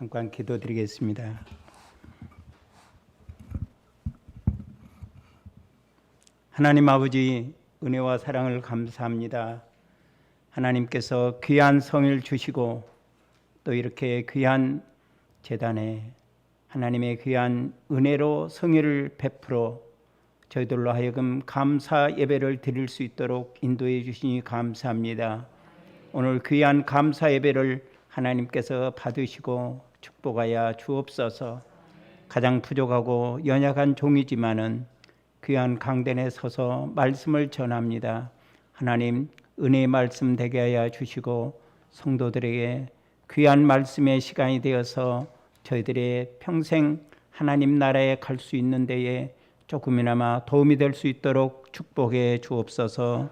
잠깐 기도드리겠습니다. 하나님 아버지, 은혜와 사랑을 감사합니다. 하나님께서 귀한 성을 주시고 또 이렇게 귀한 제단에 하나님의 귀한 은혜로 성회를 베풀어 저희들로 하여금 감사 예배를 드릴 수 있도록 인도해 주시니 감사합니다. 오늘 귀한 감사 예배를 하나님께서 받으시고 축복하여 주옵소서. 가장 부족하고 연약한 종이지만은 귀한 강단에 서서 말씀을 전합니다. 하나님 은혜의 말씀 되게 하여 주시고 성도들에게 귀한 말씀의 시간이 되어서 저희들의 평생 하나님 나라에 갈 수 있는 데에 조금이나마 도움이 될 수 있도록 축복해 주옵소서.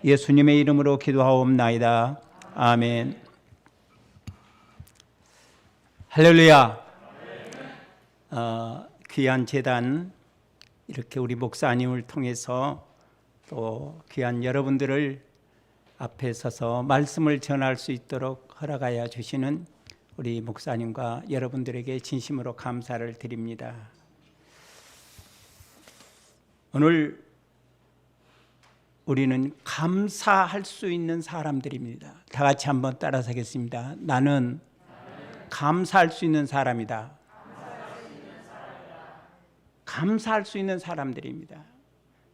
예수님의 이름으로 기도하옵나이다. 아멘. 할렐루야. 귀한 제단 이렇게 우리 목사님을 통해서 또 귀한 여러분들을 앞에 서서 말씀을 전할 수 있도록 허락하여 주시는 우리 목사님과 여러분들에게 진심으로 감사를 드립니다. 오늘 우리는 감사할 수 있는 사람들입니다. 다 같이 한번 따라서겠습니다. 나는 감사할 수 있는 사람이다. 감사할 수 있는 사람들입니다.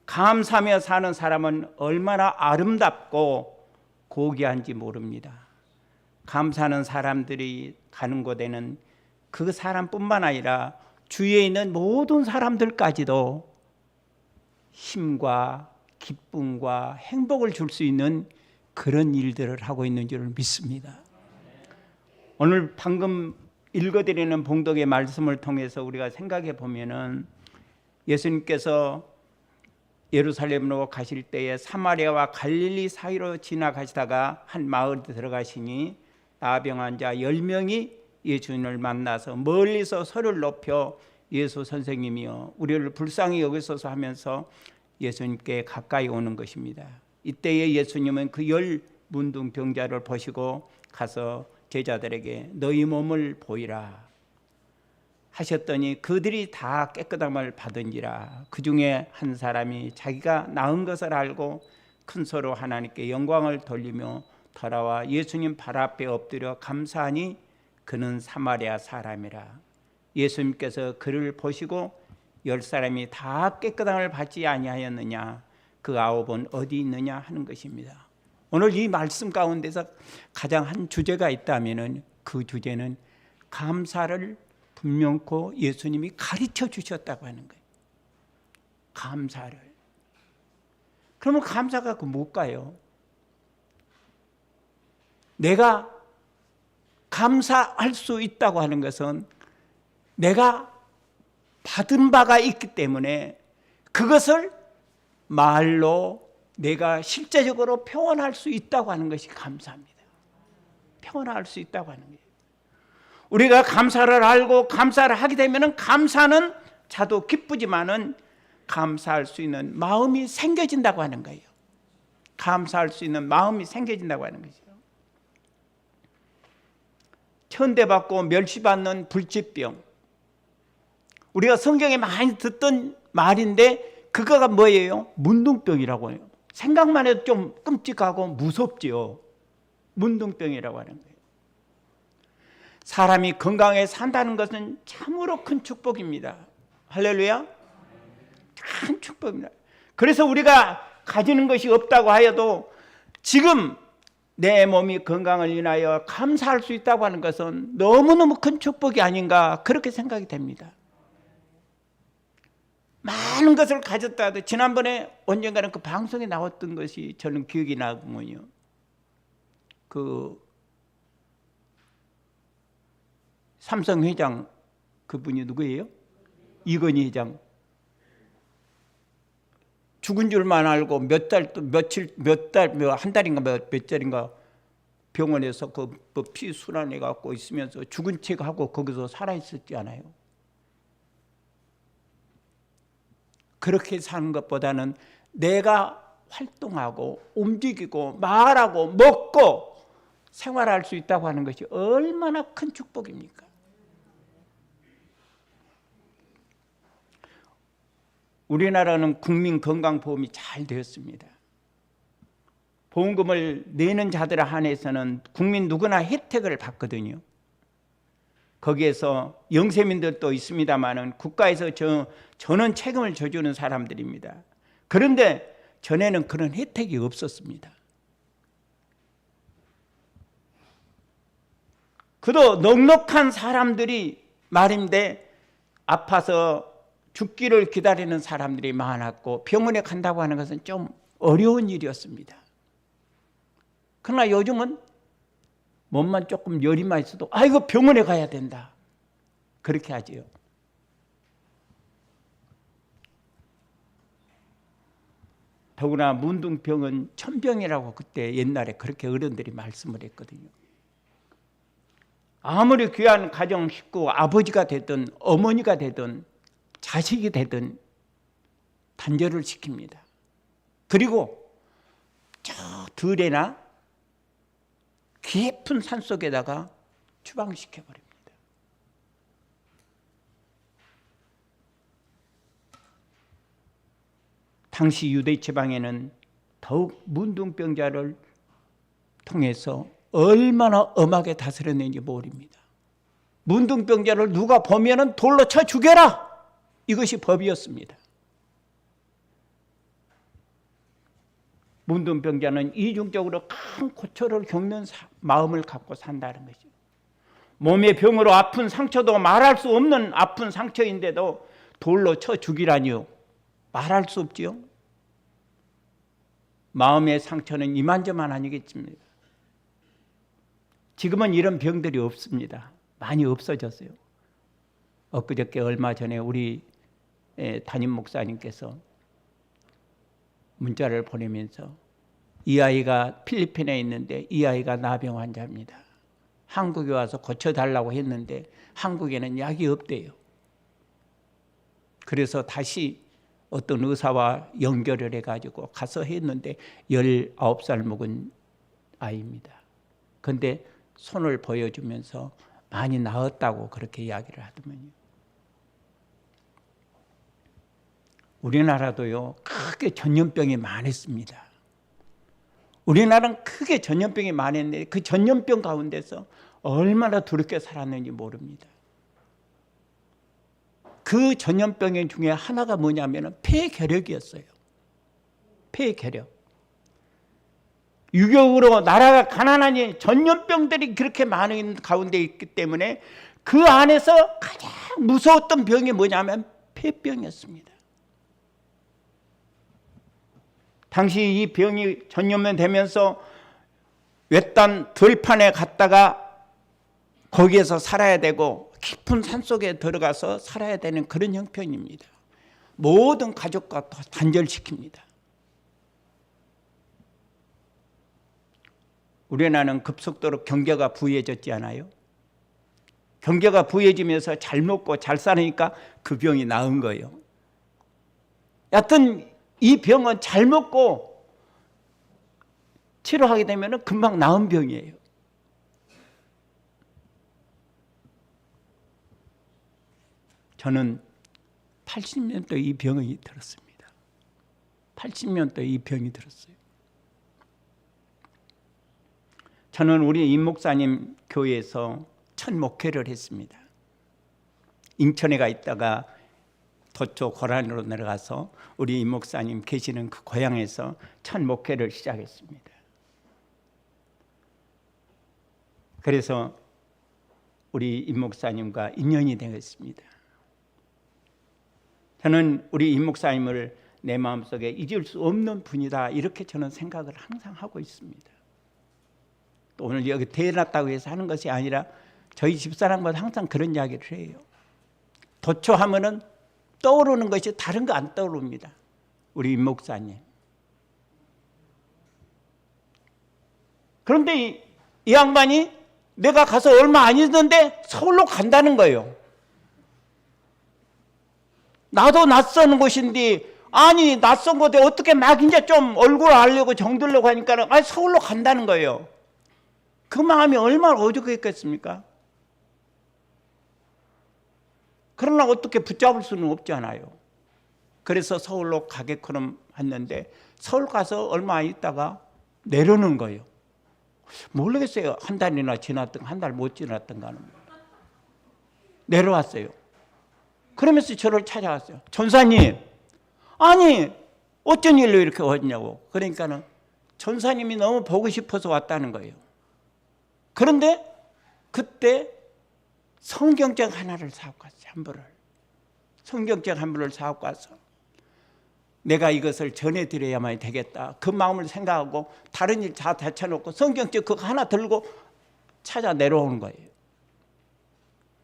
감사하며 사는 사람은 얼마나 아름답고 고귀한지 모릅니다. 감사하는 사람들이 가는 곳에는 그 사람뿐만 아니라 주위에 있는 모든 사람들까지도 힘과 기쁨과 행복을 줄 수 있는 그런 일들을 하고 있는 줄 믿습니다. 오늘 방금 읽어드리는 봉독의 말씀을 통해서 우리가 생각해 보면은 예수님께서 예루살렘으로 가실 때에 사마리아와 갈릴리 사이로 지나가시다가 한 마을에 들어가시니 나병 환자 10명이 예수님을 만나서 멀리서 소리를 높여 예수 선생님이여 우리를 불쌍히 여기소서 하면서 예수님께 가까이 오는 것입니다. 이때에 예수님은 그 10 문둥병자를 보시고 가서 제자들에게 너희 몸을 보이라 하셨더니 그들이 다 깨끗함을 받은지라. 그 중에 한 사람이 자기가 나은 것을 알고 큰 소리로 하나님께 영광을 돌리며 돌아와 예수님 발 앞에 엎드려 감사하니 그는 사마리아 사람이라. 예수님께서 그를 보시고 10사람이 다 깨끗함을 받지 아니하였느냐 그 9은 어디 있느냐 하는 것입니다. 오늘 이 말씀 가운데서 가장 한 주제가 있다면 그 주제는 감사를 분명코 예수님이 가르쳐 주셨다고 하는 거예요. 감사를. 그러면 감사가 뭘까요? 내가 감사할 수 있다고 하는 것은 내가 받은 바가 있기 때문에 그것을 말로 내가 실제적으로 표현할 수 있다고 하는 것이 감사합니다. 표현할 수 있다고 하는 거예요. 우리가 감사를 알고 감사를 하게 되면 감사는 자도 기쁘지만은 감사할 수 있는 마음이 생겨진다고 하는 거예요. 감사할 수 있는 마음이 생겨진다고 하는 거죠. 천대받고 멸시받는 불치병. 우리가 성경에 많이 듣던 말인데 그거가 뭐예요? 문둥병이라고 해요. 생각만 해도 좀 끔찍하고 무섭지요. 문둥병이라고 하는 거예요. 사람이 건강하게 산다는 것은 참으로 큰 축복입니다. 할렐루야. 큰 축복입니다. 그래서 우리가 가지는 것이 없다고 하여도 지금 내 몸이 건강을 인하여 감사할 수 있다고 하는 것은 너무너무 큰 축복이 아닌가 그렇게 생각이 됩니다. 많은 것을 가졌다 해도 지난번에 언젠가는 그 방송에 나왔던 것이 저는 기억이 나군요. 그 삼성 회장 그분이 누구예요? 이건희 회장. 죽은 줄만 알고 한 달인가 몇 달인가 병원에서 그 피 순환해 갖고 있으면서 죽은 척 하고 거기서 살아 있었잖아요. 그렇게 사는 것보다는 내가 활동하고 움직이고 말하고 먹고 생활할 수 있다고 하는 것이 얼마나 큰 축복입니까? 우리나라는 국민건강보험이 잘 되었습니다. 보험금을 내는 자들에 한해서는 국민 누구나 혜택을 받거든요. 거기에서 영세민들도 있습니다마는 국가에서 저는 책임을 져주는 사람들입니다. 그런데 전에는 그런 혜택이 없었습니다. 그도 넉넉한 사람들이 말인데 아파서 죽기를 기다리는 사람들이 많았고 병원에 간다고 하는 것은 좀 어려운 일이었습니다. 그러나 요즘은 몸만 조금 열이만 있어도 아이고 병원에 가야 된다. 그렇게 하지요. 더구나 문둥병은 천병이라고 그때 옛날에 그렇게 어른들이 말씀을 했거든요. 아무리 귀한 가정 식구 아버지가 되든 어머니가 되든 자식이 되든 단절을 시킵니다. 그리고 저 들에나 깊은 산속에다가 추방시켜버립니다. 당시 유대 지방에는 더욱 문둥병자를 통해서 얼마나 엄하게 다스렸는지 모릅니다. 문둥병자를 누가 보면은 돌로 쳐 죽여라! 이것이 법이었습니다. 문둥병자는 이중적으로 큰 고초를 겪는 마음을 갖고 산다는 것이죠. 몸의 병으로 아픈 상처도 말할 수 없는 아픈 상처인데도 돌로 쳐 죽이라니요. 말할 수 없지요. 마음의 상처는 이만저만 아니겠습니다. 지금은 이런 병들이 없습니다. 많이 없어졌어요. 엊그저께 얼마 전에 우리 담임 목사님께서 문자를 보내면서 이 아이가 필리핀에 있는데 이 아이가 나병 환자입니다. 한국에 와서 고쳐달라고 했는데 한국에는 약이 없대요. 그래서 다시 어떤 의사와 연결을 해가지고 가서 했는데 19살 먹은 아이입니다. 그런데 손을 보여주면서 많이 나았다고 그렇게 이야기를 하더만요. 우리나라도요 크게 전염병이 많았습니다. 우리나라는 크게 전염병이 많았는데 그 전염병 가운데서 얼마나 두렵게 살았는지 모릅니다. 그 전염병 중에 하나가 뭐냐면 폐결핵이었어요. 폐결핵. 유격으로 나라가 가난하니 전염병들이 그렇게 많은 가운데 있기 때문에 그 안에서 가장 무서웠던 병이 뭐냐면 폐병이었습니다. 당시 이 병이 전염되면서 외딴 들판에 갔다가 거기에서 살아야 되고 깊은 산속에 들어가서 살아야 되는 그런 형편입니다. 모든 가족과 단절시킵니다. 우리나라는 급속도로 경제가 부유해졌지 않아요? 경제가 부유해지면서 잘 먹고 잘 사니까 그 병이 나은 거예요. 여하튼 이 병은 잘 먹고 치료하게 되면 금방 나은 병이에요. 저는 80년도에 이 병이 들었습니다. 80년도에 이 병이 들었어요. 저는 우리 임 목사님 교회에서 첫 목회를 했습니다. 인천에 가 있다가 도초 고란으로 내려가서 우리 임 목사님 계시는 그 고향에서 첫 목회를 시작했습니다. 그래서 우리 임 목사님과 인연이 되었습니다. 저는 우리 임 목사님을 내 마음속에 잊을 수 없는 분이다 이렇게 저는 생각을 항상 하고 있습니다. 또 오늘 여기 태어났다고 해서 하는 것이 아니라 저희 집사람과 항상 그런 이야기를 해요. 도초하면은 떠오르는 것이 다른 거 안 떠오릅니다. 우리 임 목사님. 그런데 이 양반이 내가 가서 얼마 안 있는데 서울로 간다는 거예요. 나도 낯선 곳인데 아니 낯선 곳에 어떻게 막 이제 좀 얼굴 알려고 정들려고 하니까 아니 서울로 간다는 거예요. 그 마음이 얼마나 오죽했겠습니까? 그러나 어떻게 붙잡을 수는 없잖아요. 그래서 서울로 가게처럼 왔는데 서울 가서 얼마 안 있다가 내려오는 거예요. 모르겠어요. 한 달이나 지났든 한 달 못 지났든가는. 내려왔어요. 그러면서 저를 찾아왔어요. 전사님, 아니 어쩐 일로 이렇게 왔냐고. 그러니까는 전사님이 너무 보고 싶어서 왔다는 거예요. 그런데 그때 성경책 하나를 사갖고 왔어요. 한 부를. 성경책 한 부를 사갖고 와서 내가 이것을 전해드려야만 되겠다. 그 마음을 생각하고 다른 일 다 대쳐놓고 성경책 그거 하나 들고 찾아 내려오는 거예요.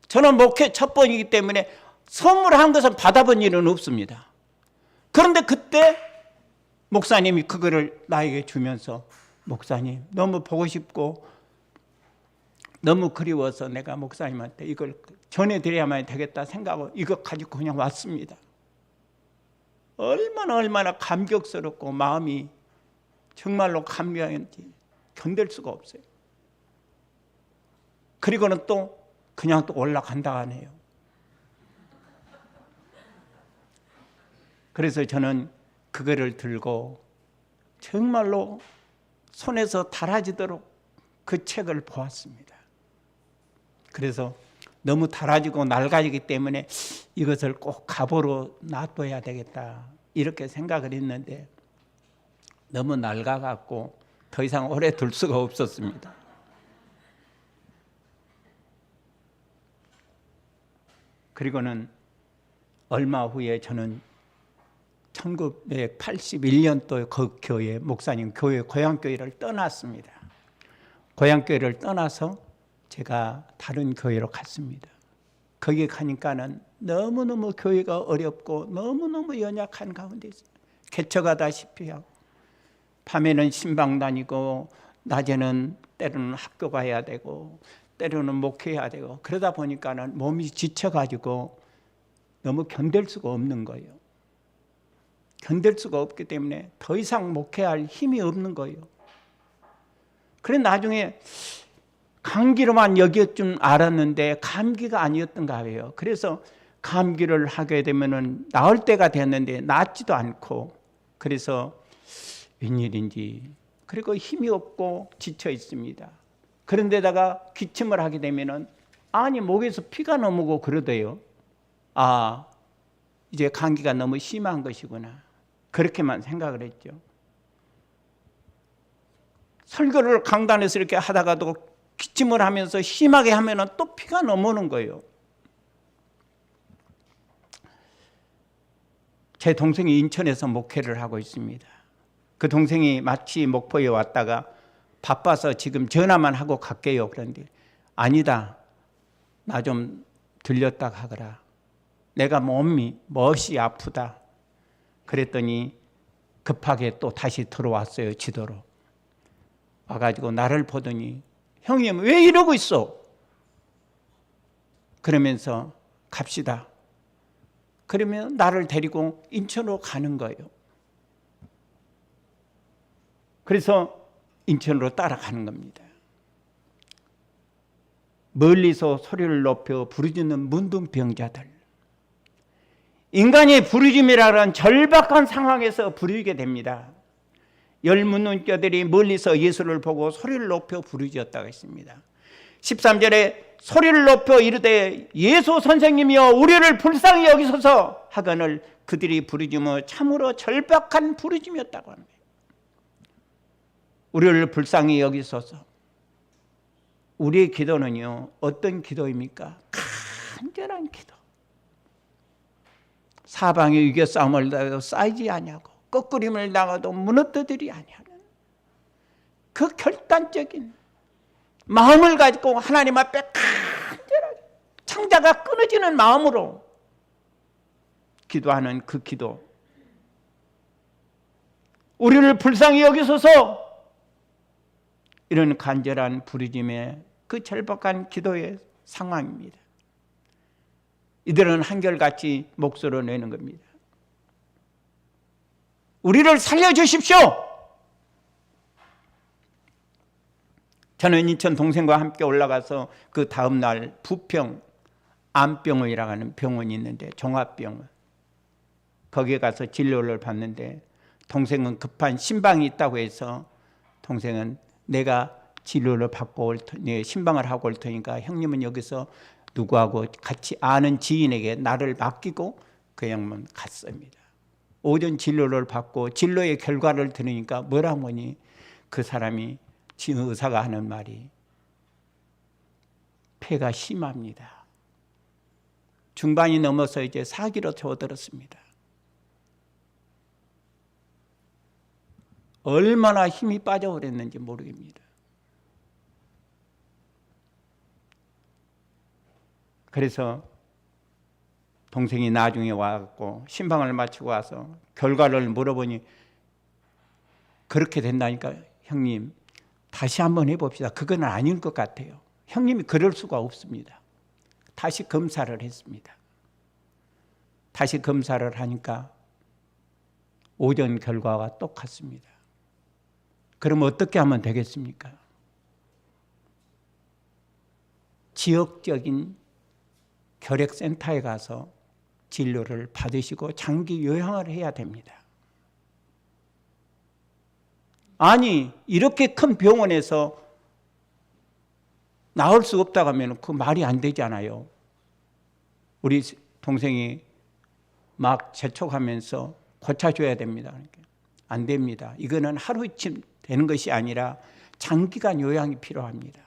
저는 목회 첫 번이기 때문에 선물한 것은 받아본 일은 없습니다. 그런데 그때 목사님이 그거를 나에게 주면서 목사님 너무 보고 싶고 너무 그리워서 내가 목사님한테 이걸 전해드려야만 되겠다 생각하고 이거 가지고 그냥 왔습니다. 얼마나 감격스럽고 마음이 정말로 감명인지 견딜 수가 없어요. 그리고는 또 그냥 또 올라간다 하네요. 그래서 저는 그거를 들고 정말로 손에서 달아지도록 그 책을 보았습니다. 그래서 너무 달아지고 낡아지기 때문에 이것을 꼭 갑오로 놔둬야 되겠다 이렇게 생각을 했는데 너무 낡아갖고 더 이상 오래 둘 수가 없었습니다. 그리고는 얼마 후에 저는 1981년도에 그 교회 목사님 교회 고향교회를 떠났습니다. 고향교회를 떠나서 제가 다른 교회로 갔습니다. 거기 가니까는 너무너무 교회가 어렵고 너무너무 연약한 가운데 있어요. 개척하다시피 하고 밤에는 신방 다니고 낮에는 때로는 학교 가야 되고 때로는 목회해야 되고 그러다 보니까는 몸이 지쳐가지고 너무 견딜 수가 없는 거예요. 견딜 수가 없기 때문에 더 이상 목회할 힘이 없는 거예요. 그래 나중에 감기로만 여길 줄 알았는데 감기가 아니었던가 해요. 그래서 감기를 하게 되면은 나을 때가 됐는데 낫지도 않고 그래서 웬일인지 그리고 힘이 없고 지쳐 있습니다. 그런데다가 기침을 하게 되면은 아니 목에서 피가 넘어오고 그러대요. 아 이제 감기가 너무 심한 것이구나. 그렇게만 생각을 했죠. 설교를 강단에서 이렇게 하다가도 기침을 하면서 심하게 하면은 또 피가 넘어오는 거예요. 제 동생이 인천에서 목회를 하고 있습니다. 그 동생이 마치 목포에 왔다가 바빠서 지금 전화만 하고 갈게요. 그런데 아니다. 나 좀 들렸다 가거라. 내가 멋이 아프다. 그랬더니 급하게 또 다시 들어왔어요. 지도로. 와가지고 나를 보더니 형님 왜 이러고 있어? 그러면서 갑시다. 그러면 나를 데리고 인천으로 가는 거예요. 그래서 인천으로 따라가는 겁니다. 멀리서 소리를 높여 부르짖는 문둥병자들. 인간의 부르짖음이라는 절박한 상황에서 부르게 됩니다. 열 문둥자들이 멀리서 예수를 보고 소리를 높여 부르짖었다고 했습니다. 13절에 소리를 높여 이르되 예수 선생님이여 우리를 불쌍히 여기소서 하거늘 그들이 부르짖어 참으로 절박한 부르짖음이었다고 합니다. 우리를 불쌍히 여기소서. 우리의 기도는요 어떤 기도입니까? 간절한 기도. 사방에 위기 싸움을 당해도 쌓이지 아니하고 꺾으림을 당해도 무너뜨리지 아니하는 그 결단적인 마음을 가지고 하나님 앞에 간절하게 창자가 끊어지는 마음으로 기도하는 그 기도. 우리를 불쌍히 여기소서. 이런 간절한 부르짖음의 그 절박한 기도의 상황입니다. 이들은 한결같이 목소리를 내는 겁니다. 우리를 살려주십시오. 저는 인천 동생과 함께 올라가서 그 다음 날 부평 암병원이라고 하는 병원이 있는데 종합병원 거기에 가서 진료를 받는데 동생은 급한 신방이 있다고 해서 동생은 내가 진료를 받고 올 테니 신방을 하고 올 테니까 형님은 여기서 누구하고 같이 아는 지인에게 나를 맡기고 그 양반 갔습니다. 오전 진료를 받고 진료의 결과를 들으니까 뭐라고 하니 그 사람이 의사가 하는 말이 폐가 심합니다. 중반이 넘어서 이제 4기로 접어들었습니다. 얼마나 힘이 빠져버렸는지 모르겠습니다. 그래서 동생이 나중에 와서 신방을 마치고 와서 결과를 물어보니 그렇게 된다니까 형님 다시 한번 해봅시다. 그건 아닌 것 같아요. 형님이 그럴 수가 없습니다. 다시 검사를 했습니다. 다시 검사를 하니까 오전 결과가 똑같습니다. 그럼 어떻게 하면 되겠습니까? 지역적인 결핵센터에 가서 진료를 받으시고 장기 요양을 해야 됩니다. 아니 이렇게 큰 병원에서 나올 수 없다고 하면 그 말이 안 되잖아요. 우리 동생이 막 재촉하면서 고쳐줘야 됩니다. 안 됩니다. 이거는 하루쯤 되는 것이 아니라 장기간 요양이 필요합니다.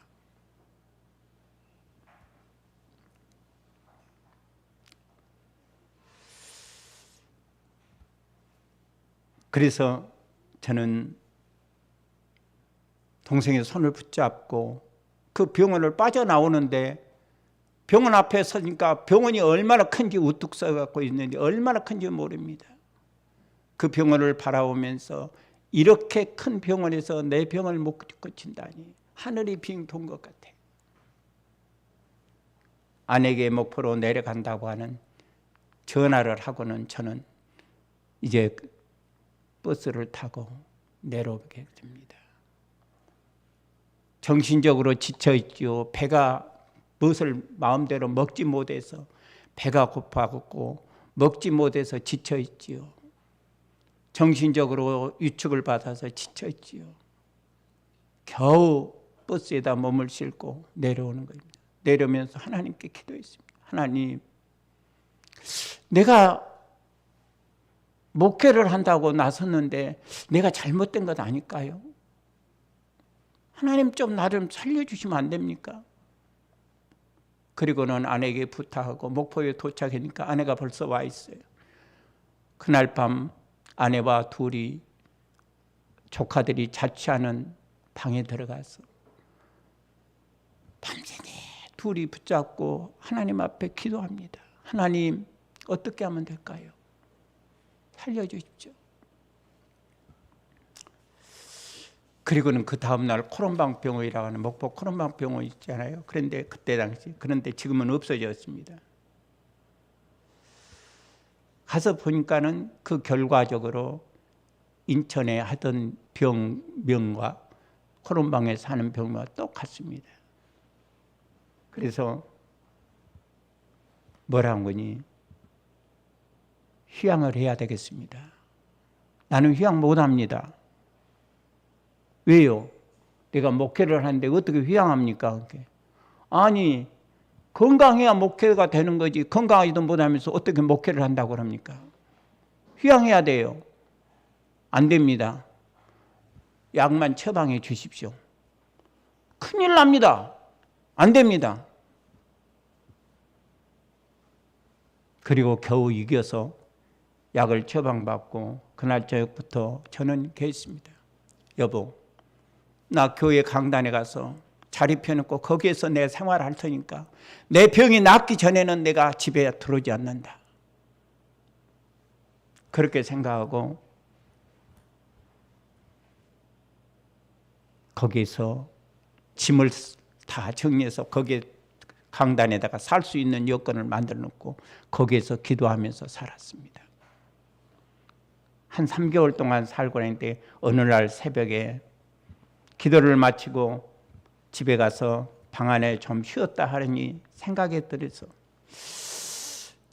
그래서 저는 동생의 손을 붙잡고 그 병원을 빠져나오는데 병원 앞에 서니까 병원이 얼마나 큰지 우뚝 서갖고 있는지 얼마나 큰지 모릅니다. 그 병원을 바라보면서 이렇게 큰 병원에서 내 병을 못 고친다니 하늘이 빙 돈 것 같아. 아내에게 목포로 내려간다고 하는 전화를 하고는 저는 이제 버스를 타고 내려오게 됩니다. 정신적으로 지쳐있지요. 배가 무엇을 마음대로 먹지 못해서 배가 고파갖고 먹지 못해서 지쳐있지요. 정신적으로 위축을 받아서 지쳐있지요. 겨우 버스에다 몸을 싣고 내려오는 겁니다. 내려오면서 하나님께 기도했습니다. 하나님, 내가 목회를 한다고 나섰는데 내가 잘못된 것 아닐까요? 하나님 좀 나를 살려주시면 안 됩니까? 그리고는 아내에게 부탁하고 목포에 도착하니까 아내가 벌써 와 있어요. 그날 밤 아내와 둘이 조카들이 자취하는 방에 들어가서 밤새내 둘이 붙잡고 하나님 앞에 기도합니다. 하나님 어떻게 하면 될까요? 살려주십시오. 그리고는 그 다음날 코론방병원이라고 하는 목포 코론방병원 있잖아요. 그런데 그때 당시 그런데 지금은 없어졌습니다. 가서 보니까는 그 결과적으로 인천에 하던 병명과 코론방에서 하는 병명과 똑같습니다. 그래서 뭐라는 거니? 휴양을 해야 되겠습니다. 나는 휴양 못합니다. 왜요? 내가 목회를 하는데 어떻게 휴양합니까? 아니 건강해야 목회가 되는 거지 건강하지도 못하면서 어떻게 목회를 한다고 합니까? 휴양해야 돼요. 안 됩니다. 약만 처방해 주십시오. 큰일 납니다. 안 됩니다. 그리고 겨우 이겨서 약을 처방받고 그날 저녁부터 저는 그랬습니다. 여보, 나 교회 강단에 가서 자리 펴놓고 거기에서 내 생활할 테니까 내 병이 낫기 전에는 내가 집에 들어오지 않는다. 그렇게 생각하고 거기서 짐을 다 정리해서 거기에 강단에다가 살 수 있는 여건을 만들어 놓고 거기에서 기도하면서 살았습니다. 한 3개월 동안 살고 있는데 어느 날 새벽에 기도를 마치고 집에 가서 방 안에 좀 쉬었다 하니 생각이 들어서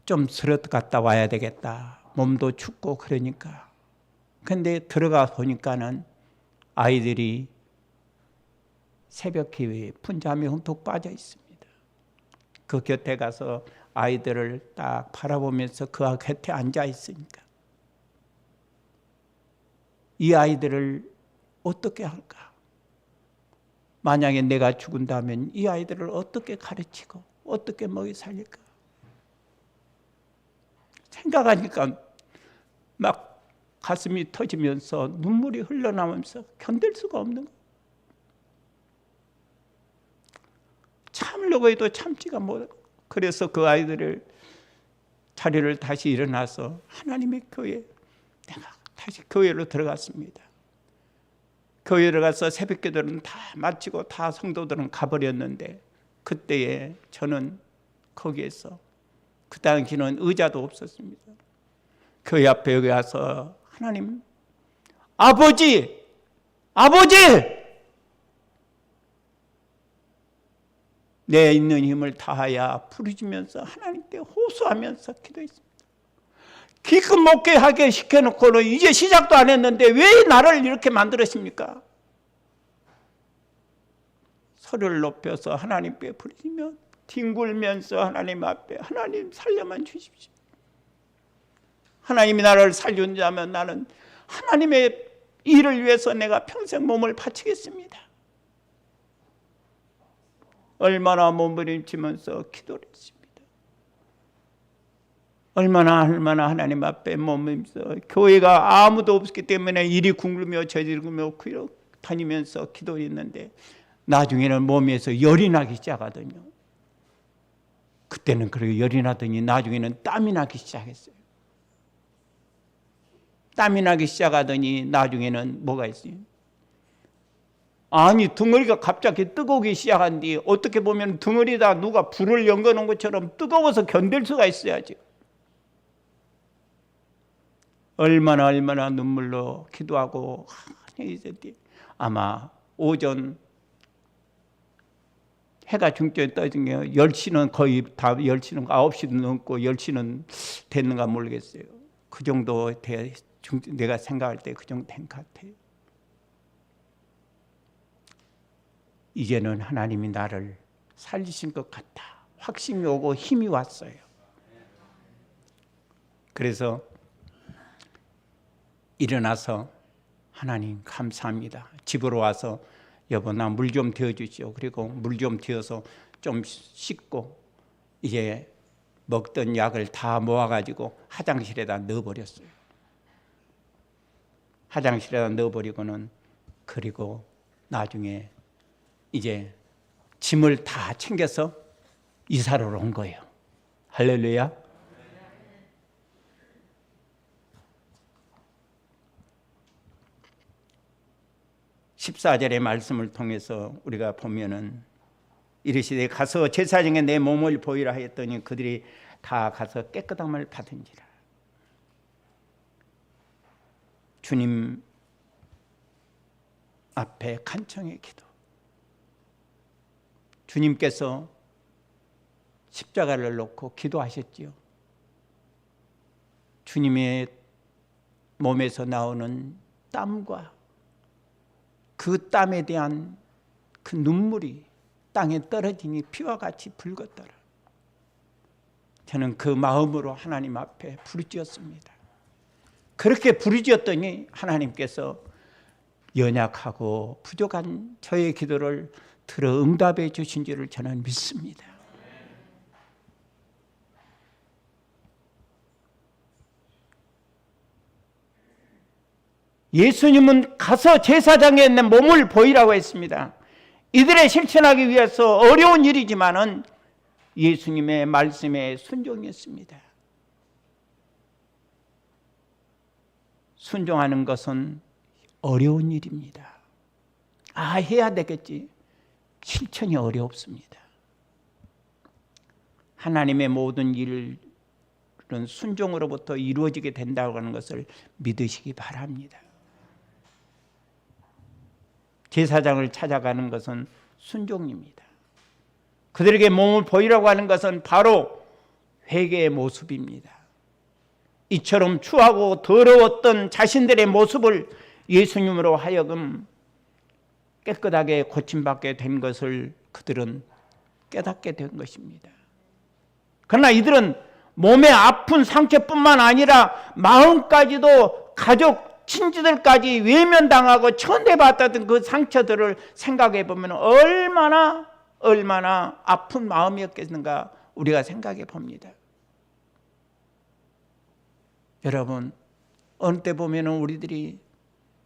좀 스르트 갔다 와야 되겠다. 몸도 춥고 그러니까. 근데 들어가 보니까는 아이들이 새벽 기회에 분잠에 흠뻑 빠져 있습니다. 그 곁에 가서 아이들을 딱 바라보면서 그 곁에 앉아 있으니까 이 아이들을 어떻게 할까? 만약에 내가 죽은다면 이 아이들을 어떻게 가르치고 어떻게 먹여 살릴까? 생각하니까 막 가슴이 터지면서 눈물이 흘러나오면서 견딜 수가 없는 거예요. 참으려고 해도 참지가 못하고, 그래서 그 아이들을 자리를 다시 일어나서 하나님의 교회, 내가 다시 교회로 들어갔습니다. 교회에 들어가서 새벽 기도는 다 마치고 다 성도들은 가버렸는데, 그때에 저는 거기에서, 그 당시는 의자도 없었습니다. 교회 앞에 여기 와서 하나님, 아버지, 내 있는 힘을 다하여 부르짖으면서 하나님께 호소하면서 기도했습니다. 기껏 먹게 하게 시켜놓고는 이제 시작도 안 했는데 왜 나를 이렇게 만들었습니까? 소리를 높여서 하나님께 부르짖으며 뒹굴면서 하나님 앞에, 하나님 살려만 주십시오. 하나님이 나를 살려준다면 나는 하나님의 일을 위해서 내가 평생 몸을 바치겠습니다. 얼마나 몸부림치면서 기도를 했습니다. 얼마나 하나님 앞에 몸부림치면서, 교회가 아무도 없기 때문에 이리 굶으며 저리 굶으며 다니면서 기도했는데 나중에는 몸에서 열이 나기 시작하더니, 그때는 그렇게 열이 나더니 나중에는 땀이 나기 시작했어요. 땀이 나기 시작하더니 나중에는 뭐가 있어요? 아니, 덩어리가 갑자기 뜨거우기 시작한 뒤 어떻게 보면 덩어리다 누가 불을 연거놓은 것처럼 뜨거워서 견딜 수가 있어야지. 얼마나 눈물로 기도하고 아마 오전 해가 중전에 떠진 게 10시는 거의 다 10시는 9시도 넘고 10시는 됐는가 모르겠어요. 그 정도 내가 생각할 때 그 정도 된 것 같아요. 이제는 하나님이 나를 살리신 것 같다. 확신이 오고 힘이 왔어요. 그래서 일어나서 하나님 감사합니다. 집으로 와서 여보 나 물 좀 데워주시오. 그리고 물 좀 데워서 좀 씻고 이제 먹던 약을 다 모아가지고 화장실에다 넣어버렸어요. 화장실에다 넣어버리고는, 그리고 나중에 이제 짐을 다 챙겨서 이사를 온 거예요. 할렐루야. (14절의) 말씀을 통해서 우리가 보면은 이르시되 가서 제사장에 내 몸을 보이라 하였더니 그들이 다 가서 깨끗함을 받은지라. 주님 앞에 간청의 기도. 주님께서 십자가를 놓고 기도하셨지요. 주님의 몸에서 나오는 땀과 그 땀에 대한 그 눈물이 땅에 떨어지니 피와 같이 붉었더라. 저는 그 마음으로 하나님 앞에 부르짖었습니다. 그렇게 부르짖었더니 하나님께서 연약하고 부족한 저의 기도를 들어 응답해 주신 줄을 저는 믿습니다. 예수님은 가서 제사장에 내 몸을 보이라고 했습니다. 이들의 실천하기 위해서 어려운 일이지만은 예수님의 말씀에 순종했습니다. 순종하는 것은 어려운 일입니다. 해야 되겠지. 실천이 어렵습니다. 하나님의 모든 일은 순종으로부터 이루어지게 된다고 하는 것을 믿으시기 바랍니다. 제사장을 찾아가는 것은 순종입니다. 그들에게 몸을 보이라고 하는 것은 바로 회개의 모습입니다. 이처럼 추하고 더러웠던 자신들의 모습을 예수님으로 하여금 깨끗하게 고침받게 된 것을 그들은 깨닫게 된 것입니다. 그러나 이들은 몸의 아픈 상처뿐만 아니라 마음까지도 가족, 친지들까지 외면당하고 천대받았던 그 상처들을 생각해 보면 얼마나 아픈 마음이었겠는가 우리가 생각해 봅니다. 여러분, 어느 때 보면 우리들이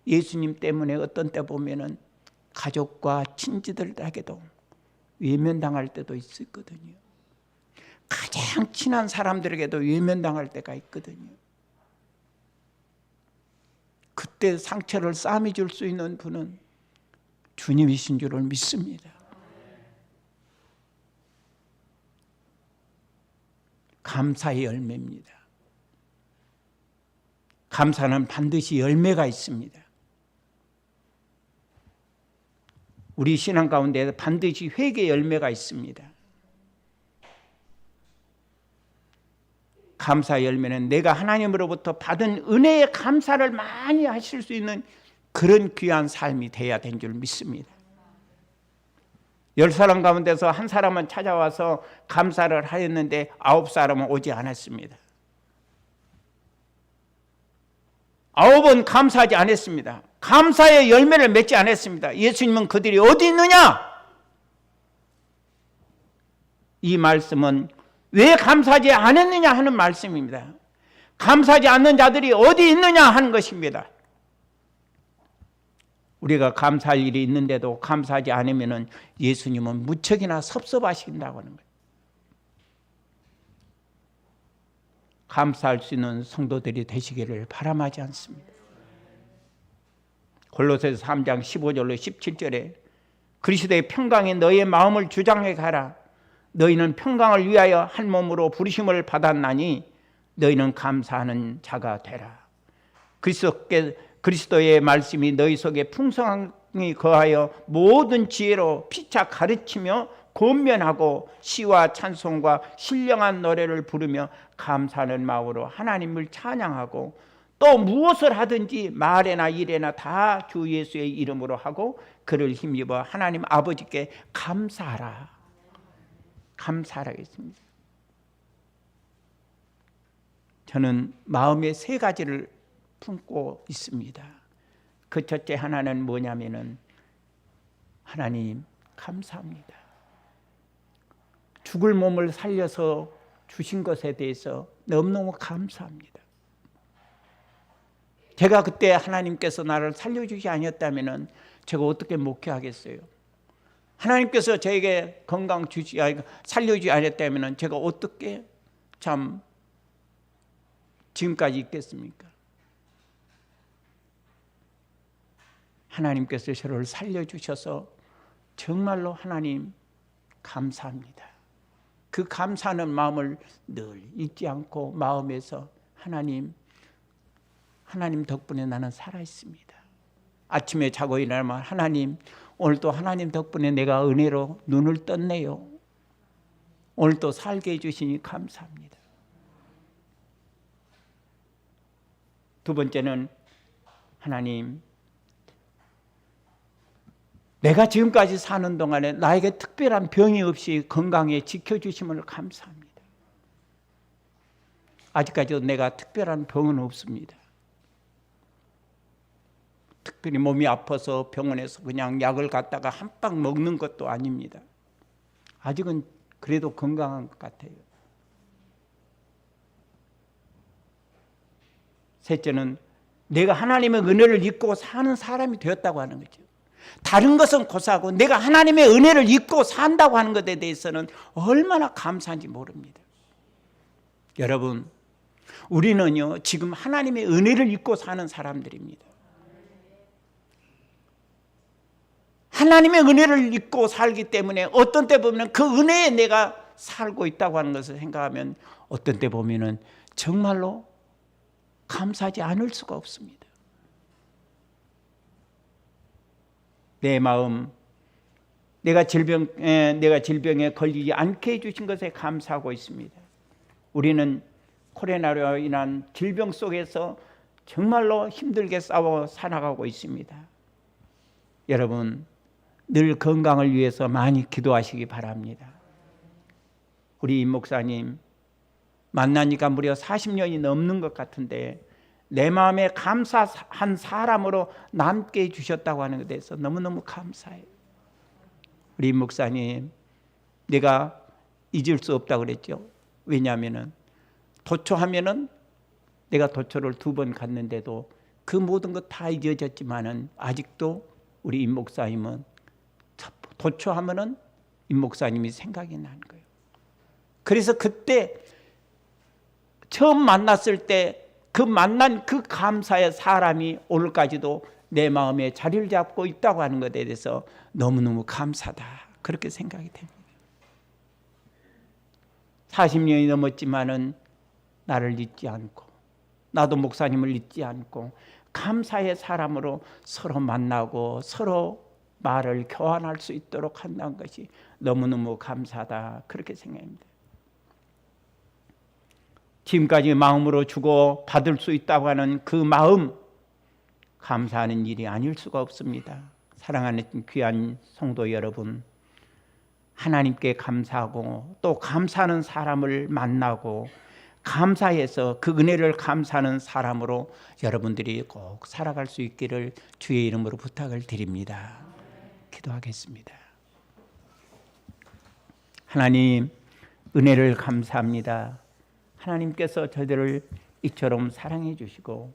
예수님 때문에 어떤 때 보면 가족과 친지들에게도 외면당할 때도 있거든요. 가장 친한 사람들에게도 외면당할 때가 있거든요. 그때 상처를 싸매 줄 수 있는 분은 주님이신 줄을 믿습니다. 감사의 열매입니다. 감사는 반드시 열매가 있습니다. 우리 신앙 가운데 반드시 회개 열매가 있습니다. 감사 열매는 내가 하나님으로부터 받은 은혜에 감사를 많이 하실 수 있는 그런 귀한 삶이 돼야 된 줄 믿습니다. 10사람 가운데서 한 사람은 찾아와서 감사를 하였는데 9사람은 오지 않았습니다. 9번 감사하지 않았습니다. 감사의 열매를 맺지 않았습니다. 예수님은 그들이 어디 있느냐? 이 말씀은 왜 감사하지 않았느냐 하는 말씀입니다. 감사하지 않는 자들이 어디 있느냐 하는 것입니다. 우리가 감사할 일이 있는데도 감사하지 않으면 예수님은 무척이나 섭섭하신다고 하는 거예요. 감사할 수 있는 성도들이 되시기를 바람하지 않습니다. 골로새서 3장 15절로 17절에 그리스도의 평강이 너희의 마음을 주장해 가라. 너희는 평강을 위하여 한 몸으로 부르심을 받았나니 너희는 감사하는 자가 되라. 그리스도의 말씀이 너희 속에 풍성히 거하여 모든 지혜로 피차 가르치며 권면하고 시와 찬송과 신령한 노래를 부르며 감사하는 마음으로 하나님을 찬양하고 또 무엇을 하든지 말에나 일에나 다 주 예수의 이름으로 하고 그를 힘입어 하나님 아버지께 감사하라. 감사하겠습니다. 저는 마음의 3가지를 품고 있습니다. 그 첫째 하나는 뭐냐면은 하나님 감사합니다. 죽을 몸을 살려서 주신 것에 대해서 너무너무 감사합니다. 제가 그때 하나님께서 나를 살려주지 아니었다면 제가 어떻게 목회하겠어요? 하나님께서 저에게 건강 살려주지 않았다면 제가 어떻게 참 지금까지 있겠습니까? 하나님께서 저를 살려주셔서 정말로 하나님 감사합니다. 그 감사하는 마음을 늘 잊지 않고 마음에서 하나님 덕분에 나는 살아있습니다. 아침에 자고 일어나면 하나님 오늘도 하나님 덕분에 내가 은혜로 눈을 떴네요. 오늘도 살게 해주시니 감사합니다. 두 번째는 하나님 내가 지금까지 사는 동안에 나에게 특별한 병이 없이 건강에 지켜주심을 감사합니다. 아직까지도 내가 특별한 병은 없습니다. 특별히 몸이 아파서 병원에서 그냥 약을 갖다가 한 방 먹는 것도 아닙니다. 아직은 그래도 건강한 것 같아요. 셋째는 내가 하나님의 은혜를 잊고 사는 사람이 되었다고 하는 거죠. 다른 것은 고사하고 내가 하나님의 은혜를 잊고 산다고 하는 것에 대해서는 얼마나 감사한지 모릅니다. 여러분, 우리는요 지금 하나님의 은혜를 잊고 사는 사람들입니다. 하나님의 은혜를 잊고 살기 때문에 어떤 때 보면 그 은혜에 내가 살고 있다고 하는 것을 생각하면 어떤 때 보면 정말로 감사하지 않을 수가 없습니다. 내 마음, 내가 질병에 걸리지 않게 해주신 것에 감사하고 있습니다. 우리는 코로나로 인한 질병 속에서 정말로 힘들게 싸워 살아가고 있습니다. 여러분, 늘 건강을 위해서 많이 기도하시기 바랍니다. 우리 임 목사님 만나니까 무려 40년이 넘는 것 같은데 내 마음에 감사한 사람으로 남게 해주셨다고 하는 것에 대해서 너무너무 감사해요. 우리 임 목사님, 내가 잊을 수 없다고 그랬죠. 왜냐하면 도초하면은 내가 도초를 2번 갔는데도 그 모든 것 다 잊어졌지만은 아직도 우리 임 목사님은 도초하면은 임 목사님이 생각이 나는 거예요. 그래서 그때 처음 만났을 때 그 만난 그 감사의 사람이 오늘까지도 내 마음에 자리를 잡고 있다고 하는 것에 대해서 너무너무 감사다, 그렇게 생각이 됩니다. 40년이 넘었지만은 나를 잊지 않고 나도 목사님을 잊지 않고 감사의 사람으로 서로 만나고 서로 말을 교환할 수 있도록 한다는 것이 너무너무 감사하다, 그렇게 생각합니다. 지금까지 마음으로 주고 받을 수 있다고 하는 그 마음, 감사하는 일이 아닐 수가 없습니다. 사랑하는 귀한 성도 여러분, 하나님께 감사하고 또 감사하는 사람을 만나고 감사해서 그 은혜를 감사하는 사람으로 여러분들이 꼭 살아갈 수 있기를 주의 이름으로 부탁을 드립니다. 기도하겠습니다. 하나님, 은혜를 감사합니다. 하나님께서 저희들을 이처럼 사랑해 주시고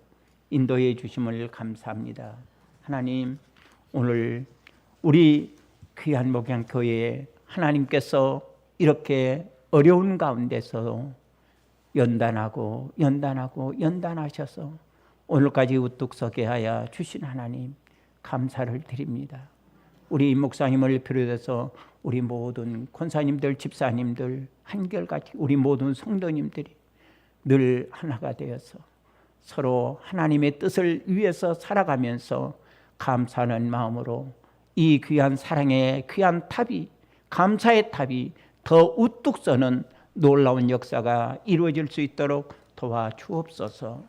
인도해 주심을 감사합니다. 하나님, 오늘 우리 귀한 목양교회에 하나님께서 이렇게 어려운 가운데서 연단하셔서 오늘까지 우뚝 서게 하여 주신 하나님, 감사를 드립니다. 우리 임 목사님을 비롯해서 우리 모든 권사님들, 집사님들, 한결같이 우리 모든 성도님들이 늘 하나가 되어서 서로 하나님의 뜻을 위해서 살아가면서 감사하는 마음으로 이 귀한 사랑의 귀한 탑이, 감사의 탑이 더 우뚝 서는 놀라운 역사가 이루어질 수 있도록 도와주옵소서.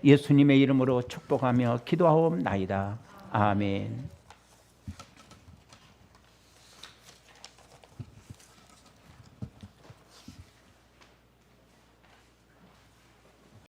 예수님의 이름으로 축복하며 기도하옵나이다. 아멘.